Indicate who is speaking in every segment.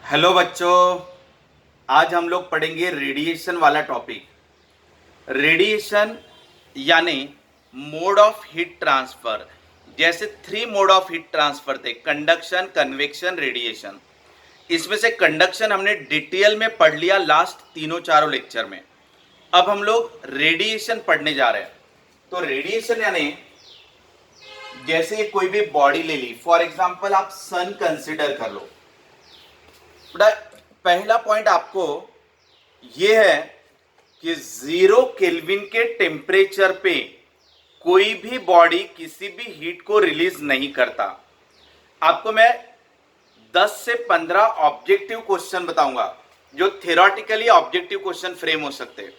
Speaker 1: Hello बच्चों, आज हम लोग पढ़ेंगे रेडिएशन वाला टॉपिक। रेडिएशन यानी मोड ऑफ हीट ट्रांसफर। जैसे 3 मोड ऑफ हीट ट्रांसफर थे, कंडक्शन, कन्वेक्शन, रेडिएशन। इसमें से कंडक्शन हमने डिटेल में पढ़ लिया लास्ट तीनों चारों लेक्चर में। अब हम लोग रेडिएशन पढ़ने जा रहे हैं। तो रेडिएशन यानी जैसे कोई भी बॉडी ले ली, फॉर एग्जाम्पल आप सन कंसिडर कर लो। पहला पॉइंट आपको यह है कि 0 केल्विन के टेम्परेचर पे कोई भी बॉडी किसी भी हीट को रिलीज नहीं करता। आपको मैं 10 से 15 ऑब्जेक्टिव क्वेश्चन बताऊंगा जो थ्योरेटिकली ऑब्जेक्टिव क्वेश्चन फ्रेम हो सकते हैं।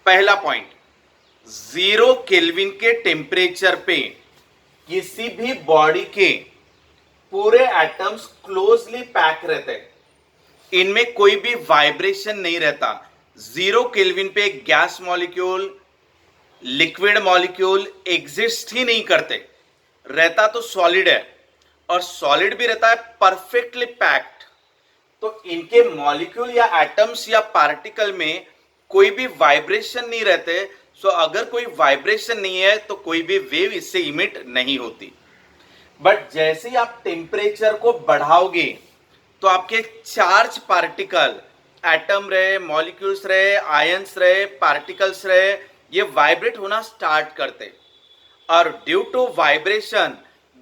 Speaker 1: पहला पॉइंट, 0 केल्विन के टेम्परेचर पे किसी भी बॉडी के पूरे एटम्स क्लोजली पैक रहते हैं, इनमें कोई भी वाइब्रेशन नहीं रहता। 0 केल्विन पे gas molecule, liquid molecule exist ही नहीं करते। रहता तो सॉलिड है, और सॉलिड भी रहता है परफेक्टली पैक्ड। तो इनके मॉलिक्यूल या एटम्स या पार्टिकल में कोई भी वाइब्रेशन नहीं रहते। सो अगर कोई वाइब्रेशन नहीं है तो कोई भी वेव इससे इमिट नहीं होती। बट जैसे ही आप टेम्परेचर को बढ़ाओगे तो आपके चार्ज पार्टिकल, एटम रहे, मॉलिक्यूल्स रहे, आयंस रहे, पार्टिकल्स रहे, ये वाइब्रेट होना स्टार्ट करते, और due to vibration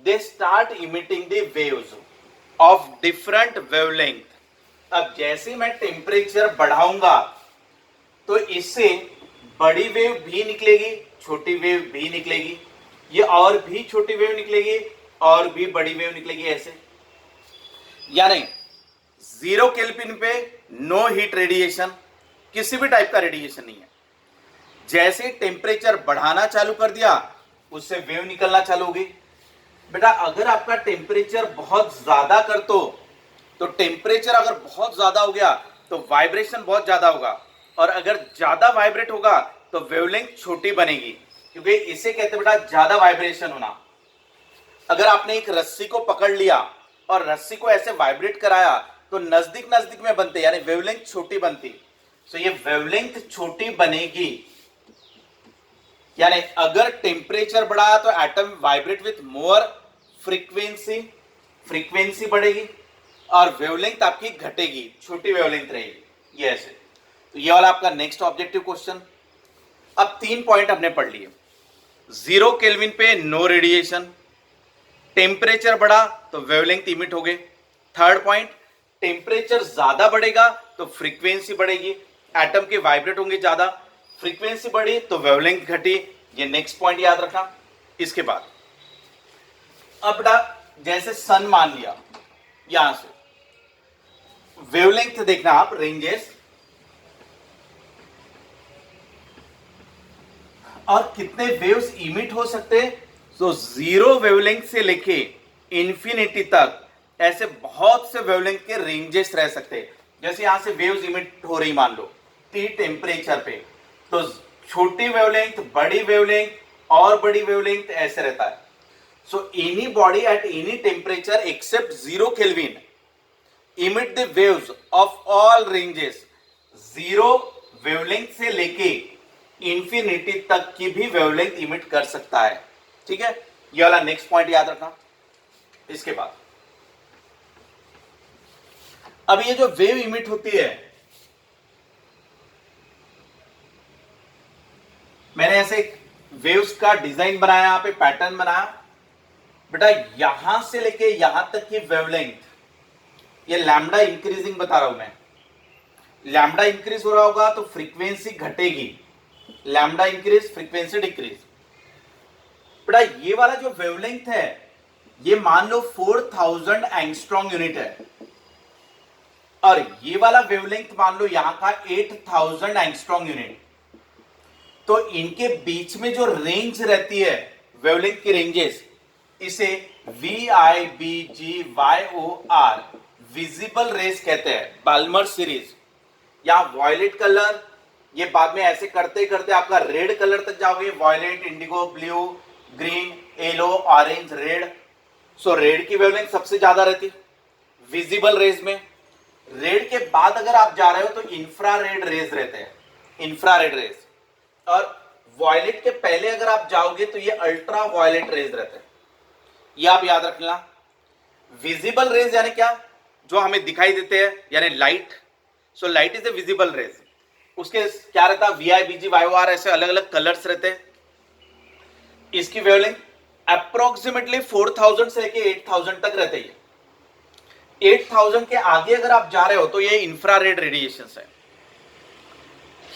Speaker 1: they start emitting the waves of different wavelength. अब जैसे मैं टेम्परेचर बढ़ाऊंगा तो इससे बड़ी वेव भी निकलेगी, छोटी वेव भी निकलेगी, ये और भी छोटी वेव निकलेगी, और भी बड़ी वेव निकलेगी, ऐसे। यानी 0 केल्विन पे नो हीट रेडिएशन, किसी भी टाइप का रेडिएशन नहीं है। जैसे टेम्परेचर बढ़ाना चालू कर दिया उससे वेव निकलना चालू होगी। बेटा अगर आपका टेम्परेचर बहुत ज्यादा कर तो टेम्परेचर अगर बहुत ज्यादा हो गया तो वाइब्रेशन बहुत ज्यादा होगा, और अगर ज्यादा वाइब्रेट होगा तो वेवलेंथ छोटी बनेगी, क्योंकि इसे कहते हैं बेटा ज्यादा वाइब्रेशन होना। अगर आपने एक रस्सी को पकड़ लिया और रस्सी को ऐसे वाइब्रेट कराया तो नजदीक नजदीक में बनते, यानी वेवलेंथ छोटी बनती। सो ये वेवलेंथ छोटी बनेगी, यानी अगर टेम्परेचर बढ़ा तो atom vibrate with more frequency, frequency बढ़ेगी, और वेवलेंथ आपकी घटेगी, छोटी वेवलेंथ रहेगी। ये ऐसे। तो ये वाला आपका नेक्स्ट ऑब्जेक्टिव क्वेश्चन। अब 3 पॉइंट हमने पढ़ लिए। 0 केल्विन पे नो रेडिएशन, टेम्परेचर बढ़ा तो वेवलेंथ इमिट हो गए। थर्ड पॉइंट, टेम्परेचर ज्यादा बढ़ेगा तो फ्रीक्वेंसी बढ़ेगी, एटम के वाइब्रेट होंगे ज्यादा, फ्रीक्वेंसी बढ़ी तो वेवलेंथ घटी। ये नेक्स्ट पॉइंट याद रखना। इसके बाद अब बेटा जैसे सन मान लिया, यहां से वेवलेंथ देखना आप, रेंजेस, और कितने वेव्स इमिट हो सकते हैं। तो 0 वेवलेंथ से लेके इंफिनिटी तक ऐसे बहुत से वेवलेंथ के रेंजेस रह सकते हैं। जैसे यहां से वेव्स इमिट हो रही मान लो T टेम्परेचर पे, तो छोटी वेवलेंथ, बड़ी वेवलेंथ, और बड़ी वेवलेंथ, ऐसे रहता है। So any body at any temperature except 0 kelvin emit the waves of all ranges. 0 wavelength से लेके इंफिनिटी तक की भी वेवलेंथ इमिट कर सकता है। ठीक है, ये वाला नेक्स्ट पॉइंट याद रखना। इसके बाद अब ये जो वेव इमिट होती है, मैंने ऐसे वेव्स का डिजाइन बनाया, यहां पे पैटर्न बनाया। बेटा यहां से लेके यहां तक की वेवलेंथ, ये लैम्डा इंक्रीजिंग बता रहा हूं मैं। लैम्डा इंक्रीज हो रहा होगा तो फ्रीक्वेंसी घटेगी, लैम्डा इंक्रीज, फ्रीक्वेंसी डिक्रीज। बेटा ये वाला जो वेवलेंथ है, ये मान लो 4000 एंगस्ट्रॉम यूनिट है, और ये वाला वेवलेंथ मान लो यहां का 8000 एंगस्ट्रॉम यूनिट। तो इनके बीच में जो रेंज रहती है, वेवलेंथ की रेंजेस, इसे VIBGYOR विजिबल रेस कहते हैं, बाल्मर सीरीज। यहां वॉयलेट कलर, ये बाद में ऐसे करते करते आपका रेड कलर तक जाओगे, violet, indigo, blue, green, yellow, orange, red. So red की वेवलेंथ सबसे ज्यादा रहती है विजिबल रेज में। रेड के बाद अगर आप जा रहे हो तो इंफ्रारेड रेज रहते हैं, इंफ्रारेड रेज। और वॉयलेट के पहले अगर आप जाओगे तो ये अल्ट्रा वॉयलेट रेज रहते हैं, ये आप याद रखना। विजिबल रेज यानी क्या, जो हमें दिखाई देते हैं, यानी light. So light is a visible rays. उसके क्या रहता है, V I B G Y O R, ऐसे अलग अलग कलर्स रहते हैं। इसकी वेवलेंथ अप्रोक्सीमेटली 4000 से लेके 8000 तक रहते हैं। 8000 के आगे अगर आप जा रहे हो तो ये इंफ्रारेड रेडिएशन है।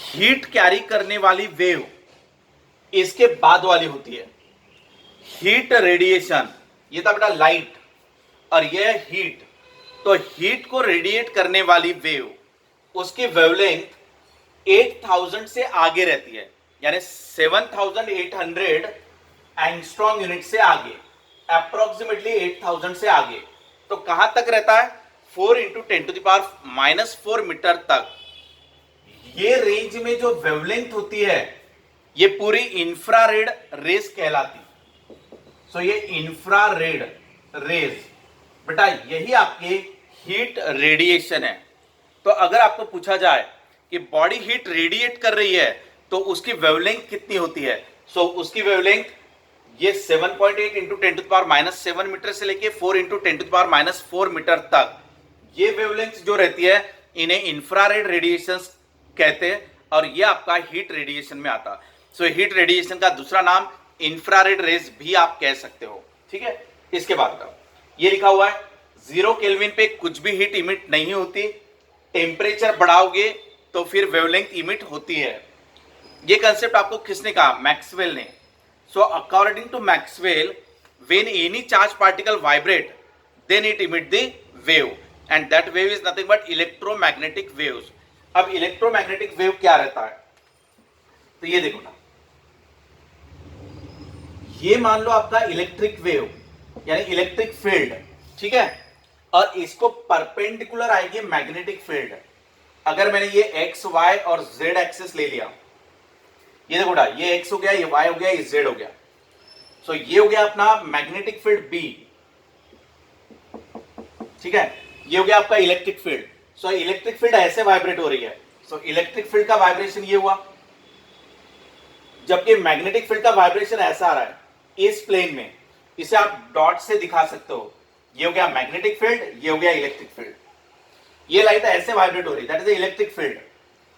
Speaker 1: हीट कैरी करने वाली वेव इसके बाद वाली होती है। हीट रेडिएशन, ये था बेटा लाइट, और ये हीट। तो हीट को रेडिएट करने वाली वेव, उसकी वेवलेंथ 8000 से आगे रहती है, यानी 7800 एंगस्ट्रॉम यूनिट से आगे, अप्रोक्सीमेटली 8000 से आगे। तो कहां तक रहता है, 4 × 10⁻⁻4 मीटर तक। ये रेंज में जो वेवलेंथ होती है ये पूरी इंफ्रारेड रेज कहलाती। सो ये इंफ्रारेड रेज बेटा, यही आपकी हीट रेडिएशन है। तो अगर आपको पूछा जाए कि बॉडी हीट रेडिएट कर रही है तो उसकी वेवलेंथ कितनी होती है, सो उसकी वेवलेंथ ये 7.8 × 10⁻⁻7 मीटर से लेके 4 × 10⁻⁻4 मीटर तक। ये वेवलेंथ जो रहती है इन्हें इंफ्रारेड रेडिएशन कहते हैं, और ये आपका हीट रेडिएशन में आता। सो हीट रेडिएशन का दूसरा नाम इंफ्रारेड रेज भी आप कह सकते हो। ठीक है, इसके बाद का ये लिखा हुआ है 0 केल्विन पे कुछ भी हीट इमिट नहीं होती, टेम्परेचर बढ़ाओगे तो फिर वेवलेंथ इमिट होती है। ये कंसेप्ट आपको किसने कहा, मैक्सवेल ने। सो according to Maxwell, when any charge particle vibrate then it emit the wave, and that wave is nothing but electromagnetic waves. अब इलेक्ट्रोमैग्नेटिक वेव क्या रहता है, तो ये देखो ना, ये मान लो आपका इलेक्ट्रिक वेव यानी इलेक्ट्रिक फील्ड, ठीक है, और इसको परपेंडिकुलर आएगी मैग्नेटिक फील्ड। अगर मैंने ये एक्स वाई और जेड एक्सिस ले लिया, ये देखो ना, ये एक्स हो गया, ये वाई हो गया, ये जेड हो गया। सो ये हो गया अपना मैग्नेटिक फील्ड बी, ठीक है, ये हो गया आपका इलेक्ट्रिक फील्ड। सो इलेक्ट्रिक फील्ड ऐसे वाइब्रेट हो रही है, सो इलेक्ट्रिक फील्ड का वाइब्रेशन ये हुआ, जबकि मैग्नेटिक फील्ड का वाइब्रेशन ऐसा आ रहा है इस प्लेन में। इसे आप डॉट से दिखा सकते हो, ये हो गया मैग्नेटिक फील्ड, ये हो गया इलेक्ट्रिक फील्ड। ये लाइट ऐसे वाइब्रेट हो रही है, दैट इज इलेक्ट्रिक फील्ड।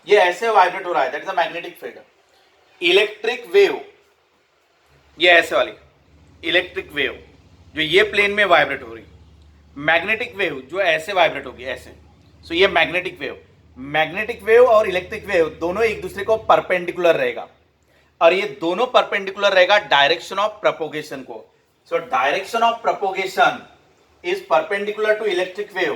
Speaker 1: ये ऐसे वाइब्रेट हो रहा है, that is a magnetic field. Electric wave, ये ऐसे वाली इलेक्ट्रिक वेव जो ये प्लेन में वाइब्रेट हो रही, मैग्नेटिक वेव जो ऐसे वाइब्रेट होगी, ऐसे। सो ये मैग्नेटिक वेव, मैग्नेटिक वेव और इलेक्ट्रिक वेव दोनों एक दूसरे को परपेंडिकुलर रहेगा, और ये दोनों परपेंडिकुलर रहेगा डायरेक्शन ऑफ प्रोपोगेशन को। So direction of propagation is perpendicular to electric wave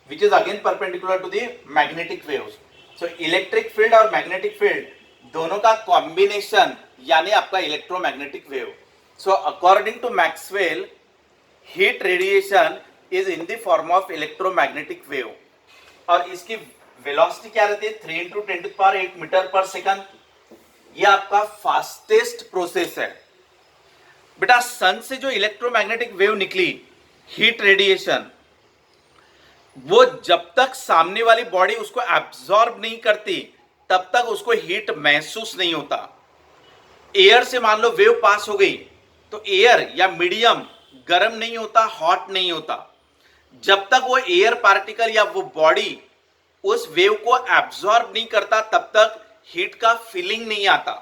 Speaker 1: which is again perpendicular to the magnetic waves. So electric field और मैग्नेटिक फील्ड दोनों का कॉम्बिनेशन यानी आपका electromagnetic wave. So according to Maxwell, heat radiation is in the form of electromagnetic wave, और इसकी velocity क्या रहती है, 3 × 10⁸ मीटर पर सेकंड। ये आपका फास्टेस्ट प्रोसेस है बेटा। सन से जो इलेक्ट्रोमैग्नेटिक वेव निकली, हीट रेडिएशन, वो जब तक सामने वाली बॉडी उसको एब्जॉर्ब नहीं करती तब तक उसको हीट महसूस नहीं होता। एयर से मान लो वेव पास हो गई तो एयर या मीडियम गर्म नहीं होता, हॉट नहीं होता। जब तक वो एयर पार्टिकल या वो बॉडी उस वेव को एब्जॉर्ब नहीं करता तब तक हीट का फीलिंग नहीं आता।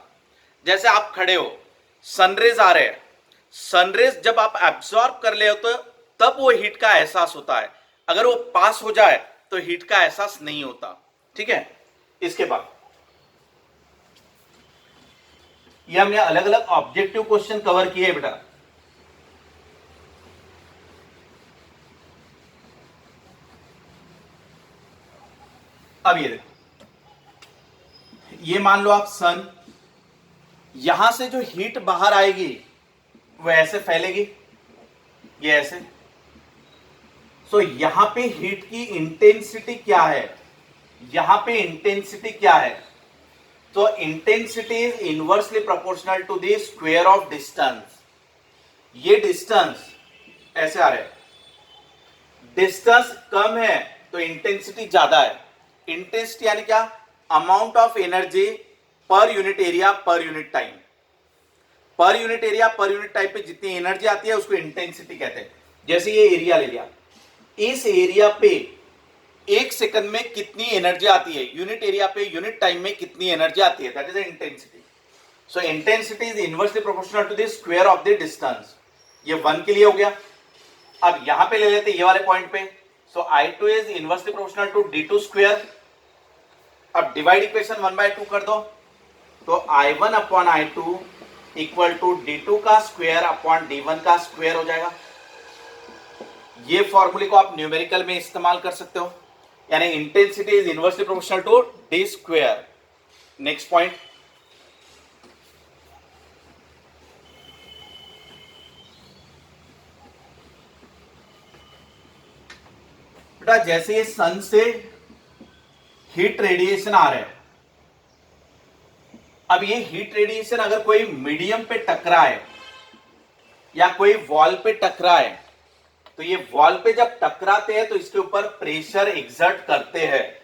Speaker 1: जैसे आप खड़े हो, सनरेज आ रहे हैं, सनरेज जब आप एब्जॉर्ब कर ले हो तो तब वो हीट का एहसास होता है, अगर वो पास हो जाए तो हीट का एहसास नहीं होता। ठीक है, इसके बाद ये हमने अलग अलग ऑब्जेक्टिव क्वेश्चन कवर किए बेटा। अब ये देखो, ये मान लो आप सन, यहां से जो हीट बाहर आएगी वो ऐसे फैलेगी, ये ऐसे। सो यहां पे हीट की इंटेंसिटी क्या है, यहां पे इंटेंसिटी क्या है, तो intensity is inversely proportional to the square of distance. ये डिस्टेंस ऐसे आ रहे हैं, डिस्टेंस कम है तो इंटेंसिटी ज्यादा है। इंटेंसिटी यानी क्या? Amount of energy per unit area per unit time. Per unit area per unit time पे जितनी एनर्जी आती है उसको इंटेंसिटी कहते हैं। जैसे ये एरिया ले लिया, इस एरिया पे एक सेकंड में कितनी एनर्जी आती है, यूनिट एरिया पे यूनिट टाइम में कितनी एनर्जी आती है, that is intensity. So intensity is inversely proportional to the square of the distance. ये 1 के लिए हो गया। अब यहां पे ले लेते ये वाले पॉइंट पे। So I2 is inversely proportional to D2 square. अब डिवाइड इक्वेशन 1/2 कर दो, तो I1 upon I2 equal to D2 का स्क्वायर अपॉन D1 का स्क्वायर हो जाएगा। ये फॉर्मूले को आप न्यूमेरिकल में इस्तेमाल कर सकते हो, यानी intensity is inversely proportional to D square. Next point, बेटा जैसे ये सन से हीट रेडिएशन आ रहा है, अब ये हीट रेडिएशन अगर कोई मीडियम पे टकराए या कोई वॉल पे टकराए, तो ये वॉल पे जब टकराते हैं तो इसके ऊपर प्रेशर एक्सर्ट करते हैं।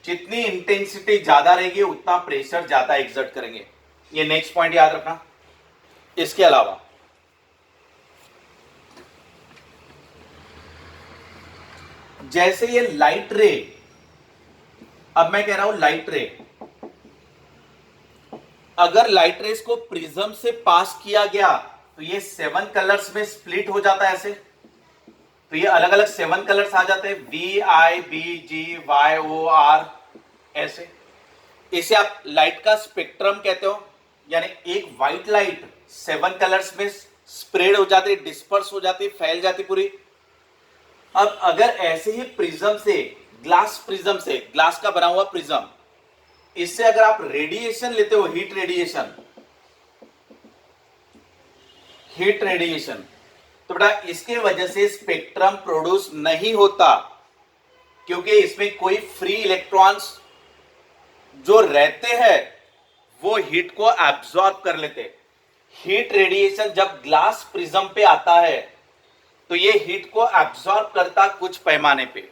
Speaker 1: जितनी इंटेंसिटी ज्यादा रहेगी उतना प्रेशर ज्यादा एक्सर्ट करेंगे। ये नेक्स्ट पॉइंट याद रखना। इसके अलावा जैसे ये लाइट रे, अब मैं कह रहा हूं लाइट रे, अगर लाइट रेस को प्रिज्म से पास किया गया तो ये 7 कलर्स में स्प्लिट हो जाता है ऐसे। तो ये अलग अलग 7 कलर्स आ जाते हैं, VIBGYOR ऐसे। इसे आप लाइट का स्पेक्ट्रम कहते हो, यानी एक व्हाइट लाइट 7 कलर्स में स्प्रेड हो जाती, डिस्पर्स हो जाती, फैल जाती पूरी। अब अगर ऐसे ही प्रिज्म से, ग्लास प्रिज्म से, ग्लास का बना हुआ प्रिज्म, इससे अगर आप रेडिएशन लेते हो, हीट रेडिएशन, तो बेटा इसके वजह से स्पेक्ट्रम प्रोड्यूस नहीं होता, क्योंकि इसमें कोई फ्री इलेक्ट्रॉन्स जो रहते हैं वो हीट को एब्सॉर्ब कर लेते। हीट रेडिएशन जब ग्लास प्रिज्म पे आता है तो ये हीट को एब्सॉर्ब करता कुछ पैमाने पे,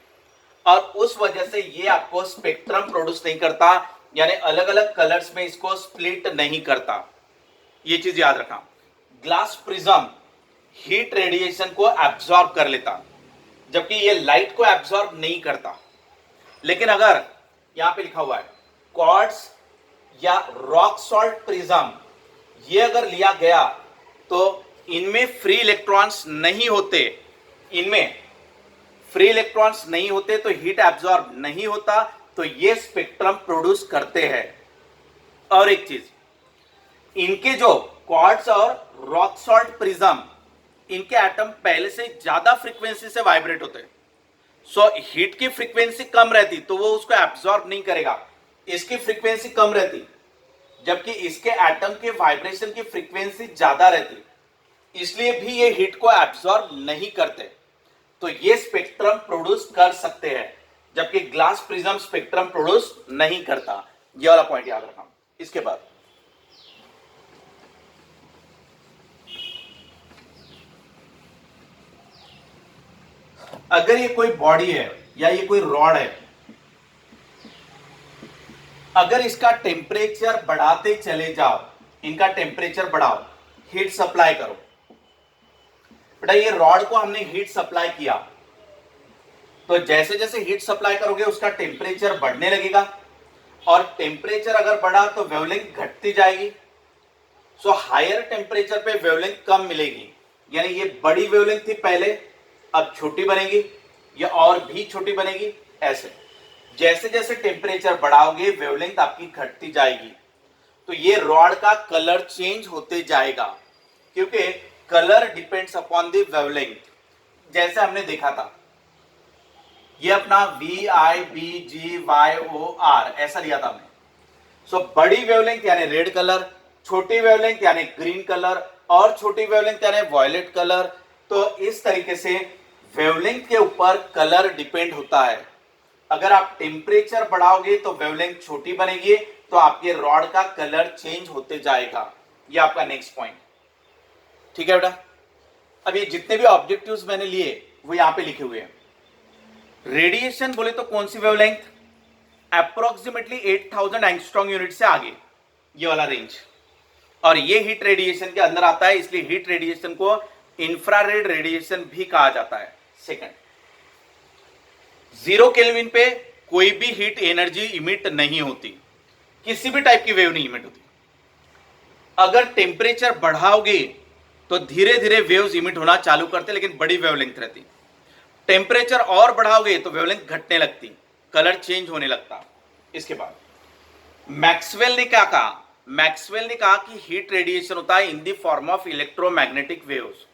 Speaker 1: और उस वजह से ये आपको स्पेक्ट्रम प्रोड्यूस नहीं करता, यानी अलग अलग कलर्स में इसको स्प्लिट नहीं करता। ये चीज याद रखना। ग्लास प्रिज्म हीट रेडिएशन को एब्सॉर्ब कर लेता, जबकि ये लाइट को एब्सॉर्ब नहीं करता। लेकिन अगर यहां पे लिखा हुआ है क्वार्ट्ज या रॉक सॉल्ट प्रिज्म, ये अगर लिया गया तो इनमें फ्री इलेक्ट्रॉन्स नहीं होते, इनमें फ्री इलेक्ट्रॉन्स नहीं होते तो हीट एब्सॉर्ब नहीं होता, तो ये स्पेक्ट्रम प्रोड्यूस करते हैं। और एक चीज, इनके जो क्वार्ट्ज और रॉक सॉल्ट प्रिज्म, इनके एटम पहले से ज्यादा फ्रीक्वेंसी से वाइब्रेट होते हैं। सो हीट की फ्रीक्वेंसी कम रहती तो वो उसको एब्सॉर्ब नहीं करेगा, इसकी फ्रीक्वेंसी कम रहती, जबकि इसके एटम के वाइब्रेशन की फ्रीक्वेंसी ज्यादा रहती, इसलिए भी ये हीट को एब्सॉर्ब नहीं करते, तो ये स्पेक्ट्रम प्रोड्यूस कर सकते हैं, जबकि ग्लास प्रिज्म स्पेक्ट्रम प्रोड्यूस नहीं करता। ये वाला पॉइंट याद रखना। इसके बाद अगर ये कोई बॉडी है या ये कोई रॉड है, अगर इसका टेम्परेचर बढ़ाते चले जाओ, इनका टेम्परेचर बढ़ाओ, हीट सप्लाई करो। बेटा ये रॉड को हमने हीट सप्लाई किया, तो जैसे जैसे हीट सप्लाई करोगे उसका टेम्परेचर बढ़ने लगेगा, और टेम्परेचर अगर बढ़ा तो वेवलेंथ घटती जाएगी। सो हायर टेम्परेचर पे वेवलेंथ कम मिलेगी, यानी ये बड़ी वेवलेंथ थी पहले, अब छोटी बनेगी, ये और भी छोटी बनेगी। ऐसे जैसे जैसे टेम्परेचर बढ़ाओगे वेवलेंथ आपकी घटती जाएगी, तो ये रॉड का कलर चेंज होते जाएगा, क्योंकि colour depends upon the wavelength. जैसे हमने देखा था, ये अपना VIBGYOR ऐसा लिया था हमने। सो बड़ी वेवलेंथ यानी रेड कलर, छोटी वेवलेंथ यानी ग्रीन कलर, और छोटी वेवलेंथ यानी वॉयलेट कलर। तो इस तरीके से वेवलेंथ के ऊपर कलर डिपेंड होता है। अगर आप टेम्परेचर बढ़ाओगे तो वेवलेंथ छोटी बनेगी, तो आपके रॉड का कलर चेंज होते जाएगा। ये आपका नेक्स्ट पॉइंट, ठीक है बेटा। अब ये जितने भी ऑब्जेक्टिव्स मैंने लिए वो यहां पे लिखे हुए हैं। रेडिएशन बोले तो कौन सी वेवलेंथ, अप्रोक्सीमेटली 8000 एंगस्ट्रॉम यूनिट से आगे, ये वाला रेंज। और ये हीट रेडिएशन के अंदर आता है, इसलिए हीट रेडिएशन को इंफ्रारेड रेडिएशन भी कहा जाता है। सेकंड, 0 केल्विन पे कोई भी हीट एनर्जी इमिट नहीं होती, किसी भी टाइप की वेव नहीं इमिट होती। अगर टेम्परेचर बढ़ाओगे तो धीरे धीरे वेव्स इमिट होना चालू करते, लेकिन बड़ी वेवलेंथ रहती। टेम्परेचर और बढ़ाओगे तो वेवलेंथ घटने लगती, कलर चेंज होने लगता। इसके बाद मैक्सवेल ने क्या कहा, मैक्सवेल ने कहा कि हीट रेडिएशन होता है इन the form of electromagnetic waves.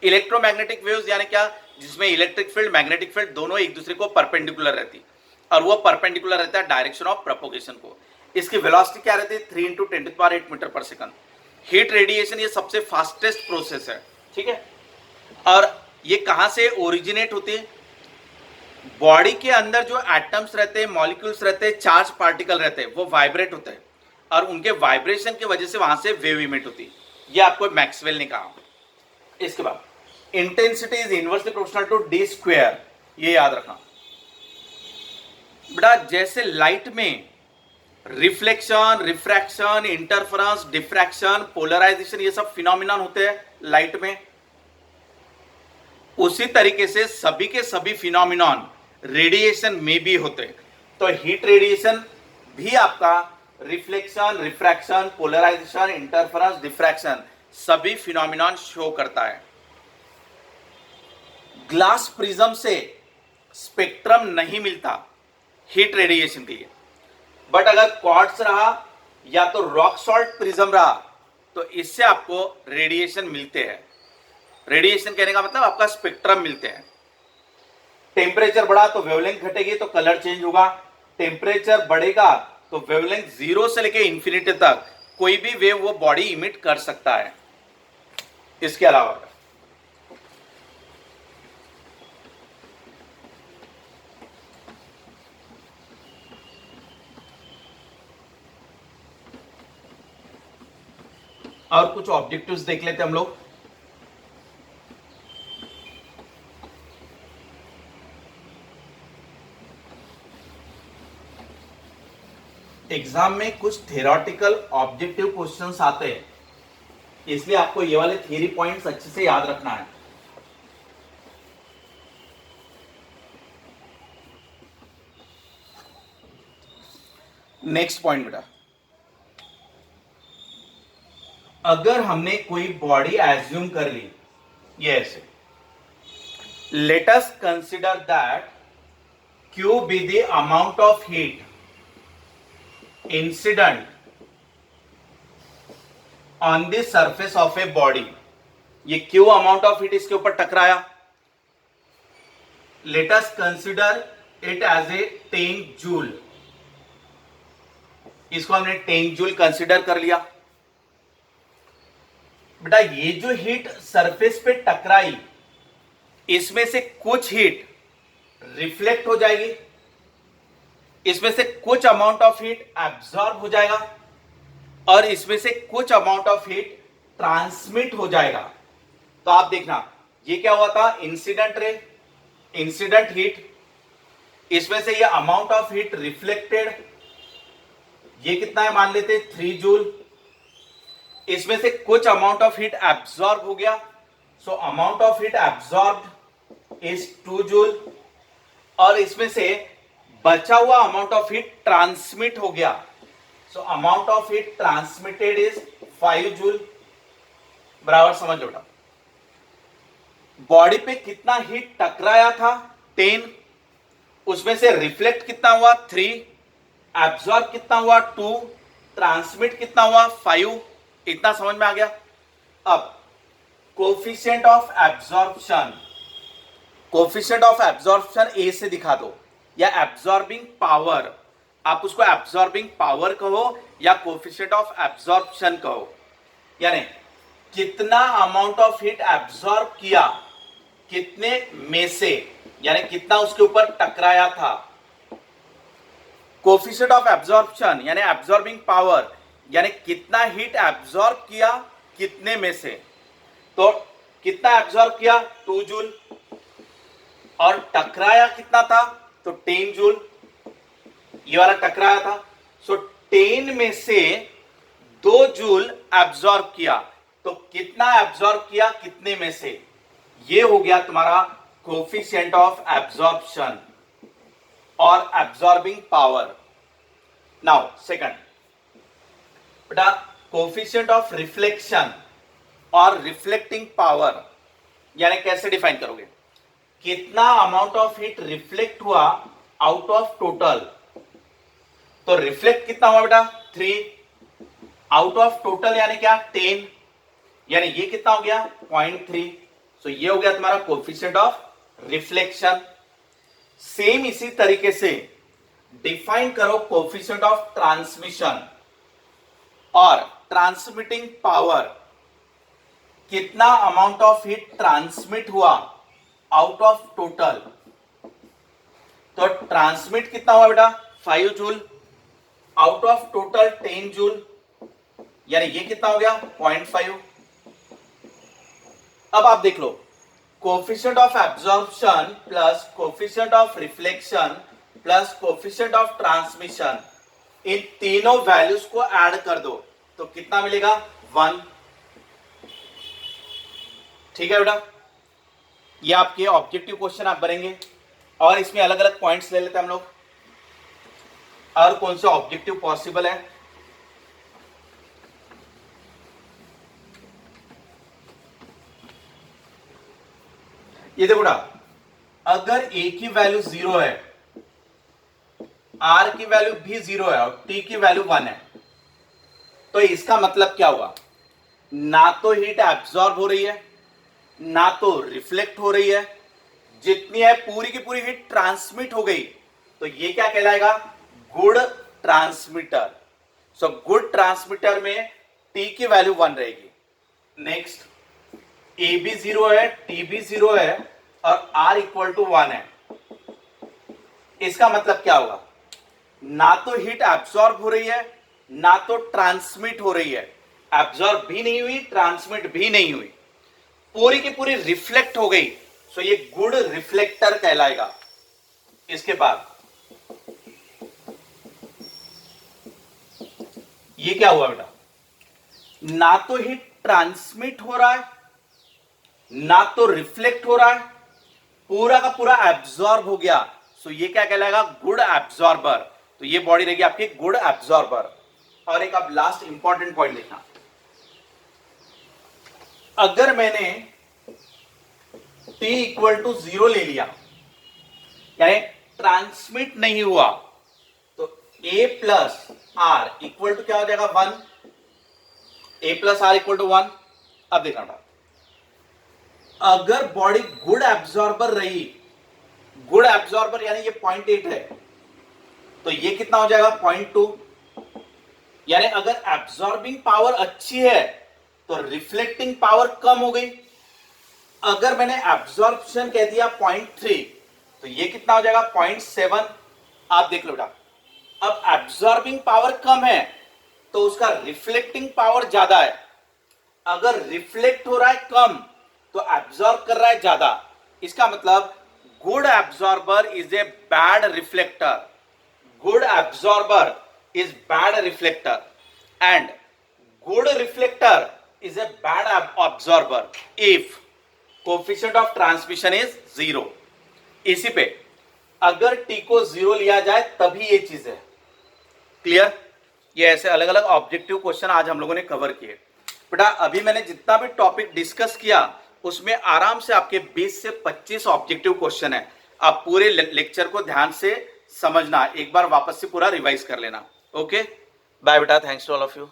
Speaker 1: Electromagnetic waves यानी क्या, जिसमें इलेक्ट्रिक फील्ड मैग्नेटिक फील्ड दोनों एक दूसरे को परपेंडिकुलर रहती, और वो परपेंडिकुलर रहता है डायरेक्शन ऑफ प्रोपोगेशन को। इसकी वेलोसिटी क्या रहती है, 3 × 10⁸ मीटर पर सेकंड। हीट रेडिएशन ये सबसे फास्टेस्ट प्रोसेस है, ठीक है। और ये कहां से ओरिजिनेट होती है, बॉडी के अंदर जो एटम्स रहते हैं, मॉलिक्यूल्स रहते हैं, चार्ज पार्टिकल रहते हैं, वो वाइब्रेट होते हैं, और उनके वाइब्रेशन की वजह से वहां से वेव इमिट होती है। ये आपको मैक्सवेल ने कहा। इसके बाद intensity is inversely proportional to d², ये याद रखना बेटा। जैसे लाइट में reflection, refraction, interference, diffraction, polarisation, ये सब फिनोमिनन होते हैं लाइट में, उसी तरीके से सभी के सभी फिनोमिनन रेडिएशन में भी होते हैं। तो हीट रेडिएशन भी आपका reflection, refraction, polarisation, interference, diffraction सभी फिनोमिनन शो करता है। ग्लास प्रिज्म से स्पेक्ट्रम नहीं मिलता हीट रेडिएशन के लिए, बट अगर क्वार्ट्ज रहा या तो रॉक सॉल्ट प्रिज्म रहा तो इससे आपको रेडिएशन मिलते हैं। रेडिएशन कहने का मतलब आपका स्पेक्ट्रम मिलते हैं। टेम्परेचर बढ़ा तो वेवलेंथ घटेगी, तो कलर चेंज होगा। टेम्परेचर बढ़ेगा तो वेवलेंथ 0 से लेके इंफिनिटी तक कोई भी वेव वो बॉडी इमिट कर सकता है। इसके अलावा और कुछ ऑब्जेक्टिव्स देख लेते हम लोग। एग्जाम में कुछ थ्योरेटिकल ऑब्जेक्टिव क्वेश्चंस आते हैं, इसलिए आपको ये वाले थियरी पॉइंट्स अच्छे से याद रखना है। नेक्स्ट पॉइंट बेटा, अगर हमने कोई बॉडी एज्यूम कर ली, ये ऐसे, late us consider that Q be the amount of heat incident on the surface of a body। ये Q अमाउंट ऑफ हीट इसके ऊपर टकराया। Let us consider it as a 10 joule. इसको हमने 10 जूल कंसिडर कर लिया। बेटा ये जो हीट सरफेस पे टकराई, इसमें से कुछ हीट रिफ्लेक्ट हो जाएगी, इसमें से कुछ अमाउंट ऑफ हीट एब्जॉर्ब हो जाएगा, और इसमें से कुछ अमाउंट ऑफ हीट ट्रांसमिट हो जाएगा। तो आप देखना ये क्या हुआ था, इंसिडेंट रे, इंसिडेंट हीट, इसमें से ये अमाउंट ऑफ हीट रिफ्लेक्टेड, ये कितना है मान लेते 3 जूल। इसमें से कुछ अमाउंट ऑफ हीट एब्जॉर्ब हो गया, so amount of heat absorb is 2 joule, और इसमें से बचा हुआ अमाउंट ऑफ हीट ट्रांसमिट हो गया, so amount of heat transmitted is 5 joule. बराबर समझ लो। बॉडी पे कितना हीट टकराया था 10, उसमें से रिफ्लेक्ट कितना हुआ 3, एब्जॉर्ब कितना हुआ 2, ट्रांसमिट कितना हुआ 5। इतना समझ में आ गया। अब coefficient of absorption, coefficient of absorption A से दिखा दो, या एब्जॉर्बिंग पावर, आप उसको एब्जॉर्बिंग पावर कहो या कोफिशिएंट ऑफ एब्जॉर्प्शन कहो, यानी कितना अमाउंट ऑफ हीट एब्जॉर्ब किया, कितने में से, यानी कितना उसके ऊपर टकराया था। कोफिशिएंट ऑफ एब्जॉर्प्शन यानी एब्जॉर्बिंग पावर, यानी कितना हीट एब्जॉर्ब किया कितने में से। तो कितना एब्जॉर्ब किया 2 जूल, और टकराया कितना था, तो 10 जूल, ये वाला टकराया था। सो 10 में से 2 जूल एब्जॉर्ब किया, तो कितना एब्जॉर्ब किया, कितने में से, ये हो गया तुम्हारा कोफिशिएंट ऑफ एब्जॉर्प्शन और एब्जॉर्बिंग पावर। नाउ सेकंड बेटा, कोफिशिएंट ऑफ रिफ्लेक्शन और रिफ्लेक्टिंग पावर, यानी कैसे डिफाइन करोगे, कितना अमाउंट ऑफ हीट रिफ्लेक्ट हुआ आउट ऑफ टोटल, तो रिफ्लेक्ट कितना हुआ बेटा 3, आउट ऑफ टोटल यानी क्या 10, यानी ये कितना हो गया 0.3। सो ये हो गया तुम्हारा कोफिशिएंट ऑफ रिफ्लेक्शन। सेम इसी तरीके से डिफाइन करो कोफिशिएंट ऑफ ट्रांसमिशन और ट्रांसमिटिंग पावर, कितना अमाउंट ऑफ हीट ट्रांसमिट हुआ आउट ऑफ टोटल, तो ट्रांसमिट कितना हुआ बेटा 5 joule, out of total 10 joule, यानी ये कितना हो गया 0.5। अब आप देख लो, coefficient of absorption plus coefficient of reflection plus coefficient of transmission, इन तीनों वैल्यूज को ऐड कर दो तो कितना मिलेगा 1। ठीक है बेटा, ये आपके ऑब्जेक्टिव क्वेश्चन आप भरेंगे और इसमें अलग अलग पॉइंट्स ले लेते हैं हम लोग, और कौन सा ऑब्जेक्टिव पॉसिबल है। ये देखो बेटा, अगर ए की वैल्यू 0 है, आर की वैल्यू भी 0 है और टी की वैल्यू 1 है, तो इसका मतलब क्या हुआ, ना तो हीट एब्जॉर्ब हो रही है ना तो रिफ्लेक्ट हो रही है, जितनी है पूरी की पूरी हीट ट्रांसमिट हो गई, तो ये क्या कहलाएगा good transmitter. So good transmitter में टी की वैल्यू 1 रहेगी। नेक्स्ट, ए भी 0 है, टी भी 0 है और आर इक्वल टू 1 है, इसका मतलब क्या होगा, ना तो हीट एब्जॉर्ब हो रही है ना तो ट्रांसमिट हो रही है, एब्जॉर्ब भी नहीं हुई ट्रांसमिट भी नहीं हुई, पूरी की पूरी रिफ्लेक्ट हो गई, सो ये गुड रिफ्लेक्टर कहलाएगा। इसके बाद ये क्या हुआ बेटा, ना तो हीट ट्रांसमिट हो रहा है ना तो रिफ्लेक्ट हो रहा है, पूरा का पूरा एब्जॉर्ब हो गया, सो ये क्या कहलाएगा गुड एब्जॉर्बर। तो ये बॉडी रहेगी आपकी गुड एब्जॉर्बर। और एक अब लास्ट इंपॉर्टेंट पॉइंट देखना, अगर मैंने T इक्वल टू 0 ले लिया, यानी ट्रांसमिट नहीं हुआ, तो A plus R equal to क्या हो जाएगा 1, A plus R equal to 1। अब देखना, अगर बॉडी गुड एब्जॉर्बर रही, गुड एब्जॉर्बर यानी ये 0.8 है, तो ये कितना हो जाएगा 0.2, यानी अगर एब्जॉर्बिंग पावर अच्छी है तो रिफ्लेक्टिंग पावर कम हो गई। अगर मैंने एब्जॉर्प्शन कह दिया 0.3, तो ये कितना हो जाएगा 0.7। आप देख लो बेटा, अब एब्जॉर्बिंग पावर कम है तो उसका रिफ्लेक्टिंग पावर ज्यादा है, अगर रिफ्लेक्ट हो रहा है कम तो एब्जॉर्ब कर रहा है ज्यादा, इसका मतलब good absorber is a bad reflector, good absorber is bad reflector and good reflector is a bad absorber if coefficient of transmission is 0। इसी पे अगर t को 0 लिया जाए तभी ये चीज है क्लियर। ये ऐसे अलग अलग ऑब्जेक्टिव क्वेश्चन आज हम लोगों ने कवर किए बेटा। अभी मैंने जितना भी टॉपिक डिस्कस किया उसमें आराम से आपके 20 से 25 ऑब्जेक्टिव क्वेश्चन है। आप पूरे लेक्चर को ध्यान से समझना, एक बार वापस से पूरा रिवाइज कर लेना। ओके बाय बेटा, thanks to all of you.